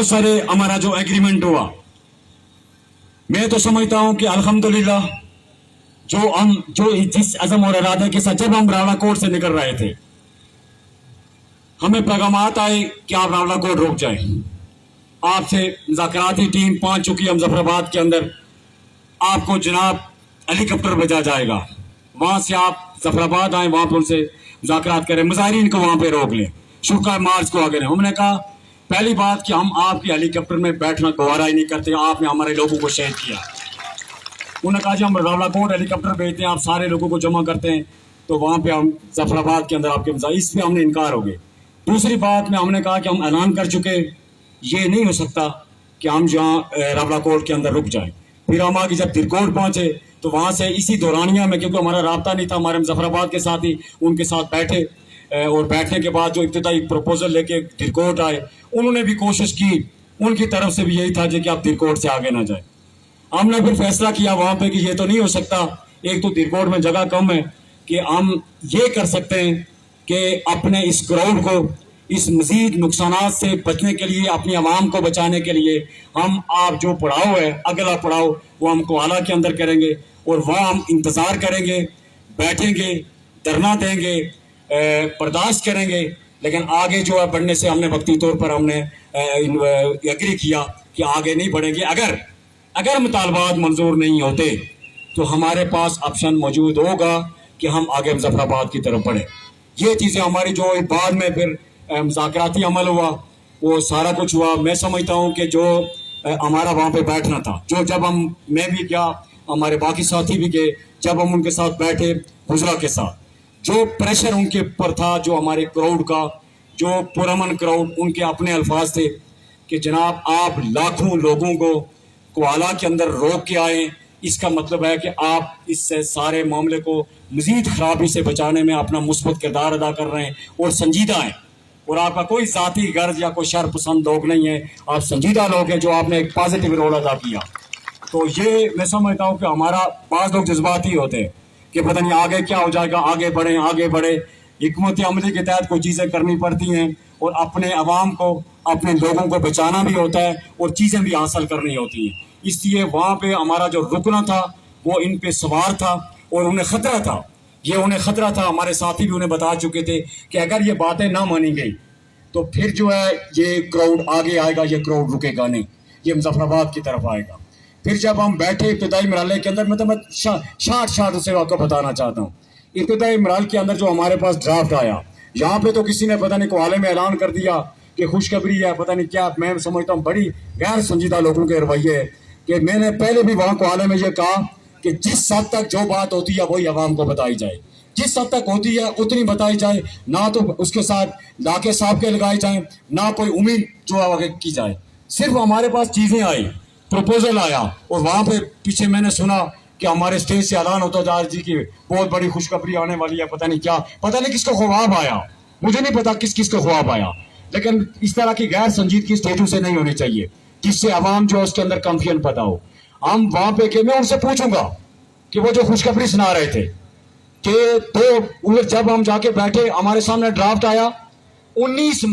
सारे हमारा जो एग्रीमेंट हुआ, मैं तो समझता हूं कि अल्हम्दुलिल्लाह जो जिस अज़म और इरादे के साथ जब हम रावला कोर्ट से निकल रहे थे, हमें पैगामात आए कि आप रावला कोर्ट रुक जाए, आपसे मुज़ाकराती टीम पहुंच चुकी है मुजफ्फराबाद के अंदर, आपको जनाब हेलीकॉप्टर भेजा जाएगा, वहां से आप मुजफ्फराबाद आए, वहां पर उनसे मुज़ाकरात करें, मुजाहिरीन को वहां पे रोक लें, शुक्र मार्च को आगे नहीं। हमने कहा पहली बात कि हम आपके हेलीकॉप्टर में बैठना गवारा ही नहीं करते, आपने हमारे लोगों को शहीद किया। उन्होंने कहा जी हम रावला कोर्ट हेलीकॉप्टर भेजते हैं, आप सारे लोगों को जमा करते हैं तो वहाँ पे हम जफराबाद के अंदर आपके इस पर हमने इनकार हो गए। दूसरी बात में हमने कहा कि हम ऐलान कर चुके, ये नहीं हो सकता कि हम जहाँ रावला कोर्ट के अंदर रुक जाएं। फिर हम आगे जब तिरकोट पहुँचे तो वहाँ से इसी दौरानिया में, क्योंकि हमारा राब्ता नहीं था हमारे मुजफ्फराबाद के साथ ही, उनके साथ बैठे और बैठने के बाद जो इब्तिदाई प्रपोजल लेके तिरकोट आए, उन्होंने भी कोशिश की, उनकी तरफ से भी यही था कि आप तिरकोट से आगे ना जाए। हमने फिर फैसला किया वहाँ पे कि ये तो नहीं हो सकता, एक तो तिरकोट में जगह कम है, कि हम ये कर सकते हैं कि अपने इस क्राउड को इस मजीद नुकसानात से बचने के लिए, अपनी आवाम को बचाने के लिए, हम आप जो पड़ाव है अगला पड़ाव वो हम कोहाला के अंदर करेंगे और वहाँ हम इंतज़ार करेंगे, बैठेंगे, धरना देंगे, बर्दाश्त करेंगे, लेकिन आगे जो है बढ़ने से हमने वक्ती तौर पर हमने एग्री किया कि आगे नहीं बढ़ेंगे। अगर मुतालबात मंजूर नहीं होते तो हमारे पास ऑप्शन मौजूद होगा कि हम आगे मुजफ्फराबाद की तरफ बढ़े। ये चीज़ें हमारी जो बाद में फिर मुज़ाकराती अमल हुआ, वो सारा कुछ हुआ। मैं समझता हूँ कि जो हमारा वहाँ पे बैठना था, जो जब मैं भी गया, हमारे बाकी साथी भी गए, जब हम उनके साथ बैठे गुजरा के साथ, जो प्रेशर उनके ऊपर था, जो हमारे क्राउड का, जो पुरअमन क्राउड, उनके अपने अल्फाज थे कि जनाब आप लाखों लोगों को कोहाला के अंदर रोक के आए, इसका मतलब है कि आप इससे सारे मामले को मज़ीद ख़राबी से बचाने में अपना मुस्बत किरदार अदा कर रहे हैं और संजीदा हैं, और आपका कोई ज़ाती गर्ज या कोई शर पसंद लोग नहीं है, आप संजीदा लोग हैं जो आपने एक पॉजिटिव रोल अदा किया। तो ये मैं समझता हूँ कि हमारा बाज़ लोग जज्बाती होते हैं कि पता नहीं आगे क्या हो जाएगा, आगे बढ़े। हिकमत अमली के तहत कोई चीज़ें करनी पड़ती हैं और अपने अवाम को, अपने लोगों को बचाना भी होता है और चीज़ें भी हासिल करनी होती हैं। इसलिए वहाँ पे हमारा जो रुकना था वो इन पे सवार था और उन्हें ख़तरा था, उन्हें ख़तरा था। हमारे साथी भी उन्हें बता चुके थे कि अगर ये बातें ना मानी गई तो फिर जो है ये क्राउड आगे आएगा, ये क्राउड रुकेगा नहीं, ये मुजफ्फराबाद की तरफ आएगा। फिर जब हम बैठे इब्तिदाई मरहले के अंदर, मैं शार्ट से आपको बताना चाहता हूँ, इब्तिदाई मरहल के अंदर जो हमारे पास ड्राफ्ट आया, यहाँ पे तो किसी ने पता नहीं कोहाले में ऐलान कर दिया कि खुशखबरी है, पता नहीं क्या। मैं समझता हूँ बड़ी गैर संजीदा लोगों के रवैये है कि मैंने पहले भी वहाँ कोहाले में ये कहा कि जिस हद तक जो बात होती है वही आवाम को बताई जाए, जिस हद तक होती है उतनी बताई जाए, ना तो उसके साथ लाके साहब के लगाए जाएं, ना कोई उम्मीद जो आगे की जाए। सिर्फ हमारे पास चीज़ें आई, प्रपोजल आया और वहाँ पे पीछे मैंने सुना कि हमारे स्टेज से ऐलान होता जा जी की बहुत बड़ी खुशखबरी आने वाली है, पता नहीं क्या, पता नहीं किसको ख्वाब आया, मुझे नहीं पता किसको ख्वाब आया, लेकिन इस तरह की गैर संजीदगी स्टेजों से नहीं होनी चाहिए जिससे आवाम जो उसके अंदर कंफ्यूजन पैदा हो। हम वहाँ पे कि मैं उनसे पूछूंगा कि वो जो खुशखबरी सुना रहे थे कि तो जब हम जाके बैठे हमारे सामने ड्राफ्ट आया 19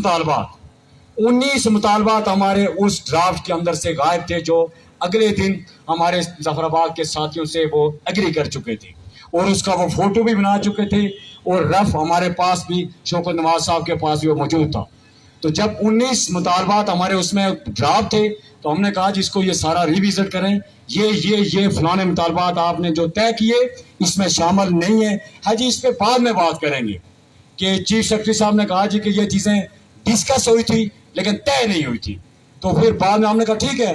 मुतालबात हमारे उस ड्राफ्ट के अंदर से गायब थे, जो अगले दिन हमारे जफराबाद के साथियों से वो एग्री कर चुके थे और उसका वो फोटो भी बना चुके थे और रफ हमारे पास भी, शौकत नवाज साहब के पास भी वो मौजूद था। तो जब 19 मुतालबात हमारे उसमें ड्राफ्ट थे तो हमने कहा जिसको ये सारा रिविजिट करें, ये फलाने मुतालबात आपने जो तय किए इसमें शामिल नहीं है, हाँ जी इस पर बाद में बात करेंगे। कि चीफ सेक्रेटरी साहब ने कहा जी कि ये चीज़ें डिस्कस हुई थी लेकिन तय नहीं हुई थी। तो फिर बाद में हमने कहा ठीक है,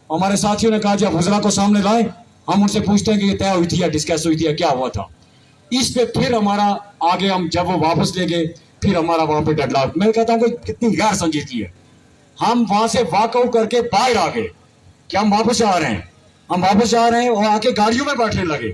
हमारे साथियों ने कहा जब हुजरा को सामने लाए हम उनसे पूछते हैं कि ये तय हुई थी या डिस्कस हुई थी या क्या हुआ था। इस पे फिर हमारा आगे हम जब वो वापस ले गए फिर हमारा वहाँ पे डेडलॉक। मैं कहता हूँ कि कितनी गैर संजीदगी है। हम वहाँ से वॉकआउट करके बाहर आ गए कि हम वापस आ रहे हैं और आके गाड़ियों में बैठने लगे,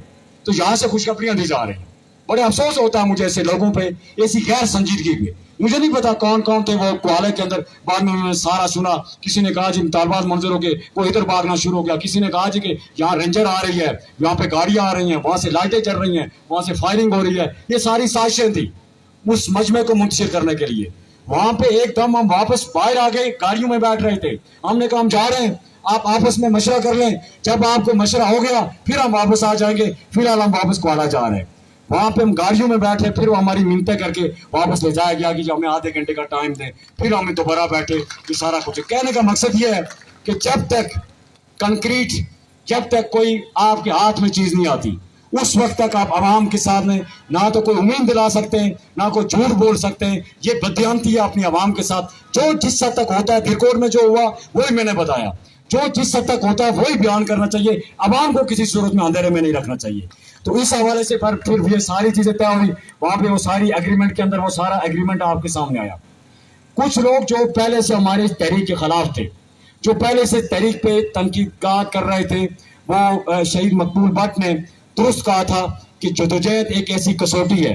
तो यहाँ से खुशखबरियाँ दी जा रही हैं। बड़े अफसोस होता है मुझे ऐसे लोगों पे, ऐसी गैर संजीदगी पे। मुझे नहीं पता कौन कौन थे वो कोहाले के अंदर। बाद में मैंने सारा सुना, किसी ने कहा जी मुतालबात मंजूर हो गए, वो इधर भागना शुरू हो गया, किसी ने कहा जी कि यहाँ रेंजर आ रही है, यहाँ पे गाड़ियाँ आ रही हैं, वहाँ से लाइटें चल रही हैं, वहाँ से फायरिंग हो रही है। ये सारी साजिशें थी उस मजमे को मुंतशिर करने के लिए। वहां पे एकदम हम वापस बाहर आ गए, गाड़ियों में बैठ रहे थे, हमने कहा हम जा रहे हैं, आप आपस में मशवरा कर लें, जब आपको मशवरा हो गया फिर हम वापस आ जाएंगे, फिलहाल हम वापस क्वाडा जा रहे हैं। वहां पे हम गाड़ियों में बैठे, फिर वो हमारी मिन्नतें करके वापस ले जाया गया कि हमें आधे घंटे का टाइम दें, फिर हमें दोबारा बैठे कि सारा कुछ। कहने का मकसद ये है कि जब तक कंक्रीट, जब तक कोई आपके हाथ में चीज नहीं आती, उस वक्त तक आप आवाम के सामने ना तो कोई उम्मीद दिला सकते हैं, ना कोई झूठ बोल सकते हैं। ये बदयांती है अपनी आवाम के साथ। जो जिस हद तक होता है, दिरकोट में जो हुआ वही मैंने बताया, जो जिस हद तक होता है वही बयान करना चाहिए, आवाम को किसी सूरत में अंधेरे में नहीं रखना चाहिए। तो इस हवाले से फिर ये सारी चीजें तय हुई, वहां पे वो सारी एग्रीमेंट के अंदर वो सारा एग्रीमेंट आपके सामने आया। कुछ लोग जो पहले से हमारे इस तहरीक के खिलाफ थे, जो पहले से तहरीक पे तनकीद कर रहे थे, वो शहीद मकबूल भट्ट ने दुरुस्त कहा था कि जदोजहद एक ऐसी कसौटी है,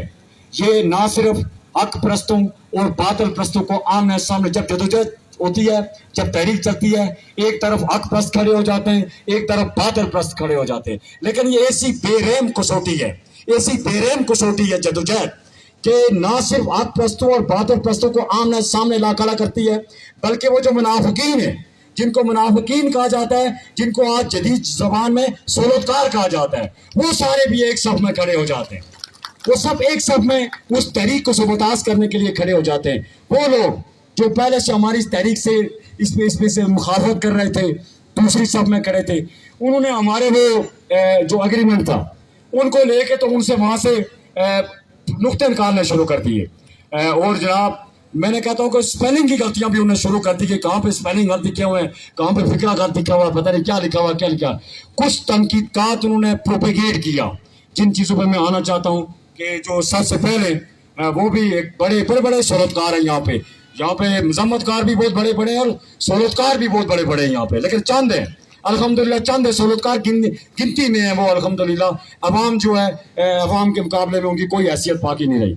ये ना सिर्फ हक परस्तों और बातिल परस्तों को आमने सामने, जब जदोजहद होती है, जब तहरीक चलती है, एक तरफ हक परस्त खड़े हो जाते हैं, एक तरफ बातिल परस्त खड़े हो जाते हैं। लेकिन ये ऐसी बेरहम कसौटी है, ऐसी बेरहम कसौटी है जदोजहद कि ना सिर्फ हक परस्तों और बातिल परस्तों को आमने सामने ला खड़ा करती है, बल्कि वो जो मुनाफिकीन है, जिनको मुनाफिकीन कहा जाता है, जिनको आज जदीद जबान में सोलतकार कहा जाता है, वो सारे भी एक सफ में खड़े हो जाते हैं। वो सब एक सफ में उस तहरीक को सबोताज करने के लिए खड़े हो जाते हैं। वो लोग जो पहले से हमारी इस तहरीक से इसमें से मुखालफत कर रहे थे, दूसरी सफ में खड़े थे, उन्होंने हमारे वो जो एग्रीमेंट था उनको लेके तो उनसे वहाँ से नुक्ते निकालने शुरू कर दिए। और जनाब मैंने कहता हूँ कि स्पेलिंग की गलतियां भी उन्होंने शुरू कर दी कि कहाँ पे स्पेलिंग गलत लिखे हुए हैं, कहाँ पे फिक्रा गलत लिखा हुआ है, पता नहीं क्या लिखा हुआ क्या लिखा। कुछ तनकीदकात उन्होंने प्रोपेगेट किया, जिन चीज़ों पे मैं आना चाहता हूँ कि जो सबसे पहले वो भी एक बड़े बड़े सोलतकार हैं यहाँ पे मजम्मतकार भी बहुत बड़े बड़े हैं और सोलतकार भी बहुत बड़े बड़े हैं यहाँ पे, लेकिन चंद है अल्हम्दुलिल्लाह, चंद है सोलतकार, गिनती में है वो अल्हम्दुलिल्लाह। अवाम जो है, अवाम के मुकाबले में उनकी कोई हैसियत बाकी नहीं रही।